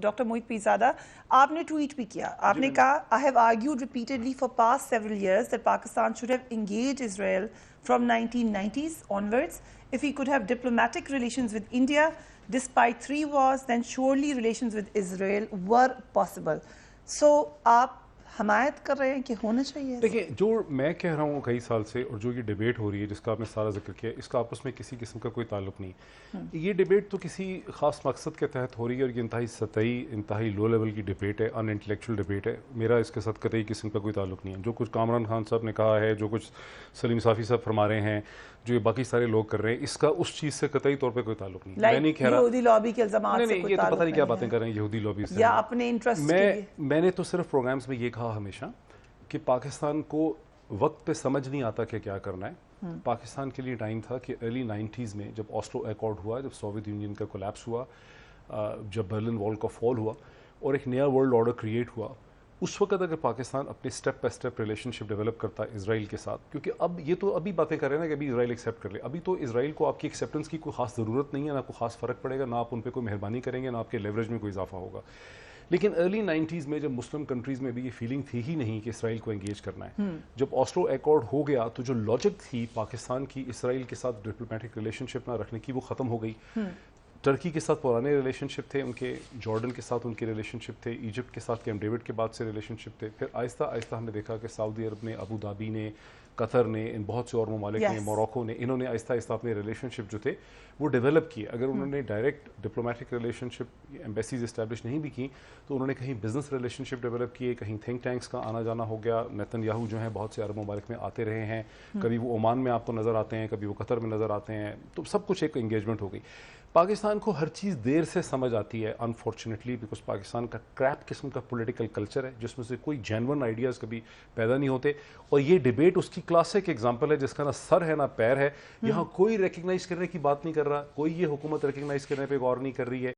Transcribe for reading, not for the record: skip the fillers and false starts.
Doctor Mohit Pirzada, آپ نے tweet بھی کیا, آپ نے کہا I have argued repeatedly for past several years that Pakistan should have engaged Israel from 1990s onwards. If we could have diplomatic relations with India despite 3 wars, then surely relations with Israel were possible. So آپ حمایت کر رہے ہیں کہ ہونا چاہیے؟ دیکھیں, جو میں کہہ رہا ہوں کئی سال سے اور جو یہ ڈیبیٹ ہو رہی ہے جس کا آپ نے سارا ذکر کیا, اس کا آپس میں کسی قسم کا کوئی تعلق نہیں. یہ ڈیبیٹ تو کسی خاص مقصد کے تحت ہو رہی ہے اور یہ انتہائی سطحی, انتہائی لو لیول کی ڈیبیٹ ہے, ان انٹلیکچوئل ڈیبیٹ ہے. میرا اس کے ساتھ قطعی قسم کا کوئی تعلق نہیں ہے. جو کچھ کامران خان صاحب نے کہا ہے, جو کچھ سلیم صافی صاحب فرما رہے ہیں, جو یہ باقی سارے لوگ کر رہے ہیں, اس کا اس چیز سے قطعی طور پہ کوئی تعلق نہیں. میں نہیں کہہ رہا یہودی لابی کے الزامات سے کوئی یہ تو تعلق پتہ نہیں کیا باتیں کر رہے ہیں یہودی لابی سے, یا اپنے انٹرسٹ کے لیے. میں نے تو صرف پروگرامز میں یہ کہا ہمیشہ کہ پاکستان کو وقت پہ سمجھ نہیں آتا کہ کیا کرنا ہے. پاکستان کے لیے ٹائم تھا کہ ارلی 90s میں جب آسلو ایکارڈ ہوا, جب سوویت یونین کا کولیپس ہوا, جب برلن وال کا فال ہوا اور ایک نیا ورلڈ آرڈر کریٹ ہوا, اس وقت اگر پاکستان اپنے step by step relation ship develop کرتا ہے اسرائیل کے ساتھ, کیونکہ اب یہ تو ابھی باتیں کر رہے ہیں نا کہ ابھی اسرائیل ایکسیپٹ کر لے, ابھی تو اسرائیل کو آپ کی ایکسیپٹنس کی کوئی خاص ضرورت نہیں ہے, نہ کوئی خاص فرق پڑے گا, نہ آپ ان پہ کوئی مہربانی کریں گے, نہ آپ کے لیوریج میں کوئی اضافہ ہوگا. لیکن ارلی 90s میں جب مسلم کنٹریز میں بھی یہ فیلنگ تھی ہی نہیں کہ اسرائیل کو انگیج کرنا ہے, جب آسلو ایکارڈ ہو گیا تو جو لاجک تھی پاکستان کی اسرائیل کے ساتھ ڈپلومیٹک ریلیشن شپ نہ رکھنے کی, وہ ختم ہو گئی. ٹرکی کے ساتھ پرانے ریلیشن شپ تھے ان کے, جارڈن کے ساتھ ان کے ریلیشن شپ تھے, ایجپٹ کے ساتھ کیمپ ڈیوڈ کے بعد سے ریلیشن شپ تھے. پھر آہستہ آہستہ ہم نے دیکھا کہ سعودی عرب نے, ابو دھابی نے, قطر نے, ان بہت سے اور ممالک نے, موراکو نے, انہوں نے آہستہ آہستہ اپنے ریلیشن شپ جو تھے وہ ڈیولپ کیے. اگر انہوں نے ڈائریکٹ ڈپلومیٹک ریلیشن شپ ایمبیسیز اسٹیبلش نہیں بھی کی تو انہوں نے کہیں بزنس ریلیشن شپ ڈیولپ کیے, کہیں تھنک ٹینکس کا آنا جانا ہو گیا. نیتن یاہو جو ہیں بہت سے عرب ممالک میں آتے رہے ہیں, کبھی وہ عمان میں آپ کو نظر آتے ہیں, کبھی وہ قطر میں نظر آتے ہیں, تو سب کچھ ایک انگیجمنٹ ہو گئی. پاکستان کو ہر چیز دیر سے سمجھ آتی ہے انفارچونیٹلی, بیکاز پاکستان کا کریپ قسم کا پولیٹیکل کلچر ہے جس میں سے کوئی جینون آئیڈیاز کبھی پیدا نہیں ہوتے. اور یہ ڈیبیٹ اس کی کلاسک ایگزامپل ہے جس کا نہ سر ہے نہ پیر ہے. یہاں کوئی ریکگنائز کرنے کی بات نہیں کر رہا, کوئی یہ حکومت ریکگنائز کرنے پہ غور نہیں کر رہی ہے.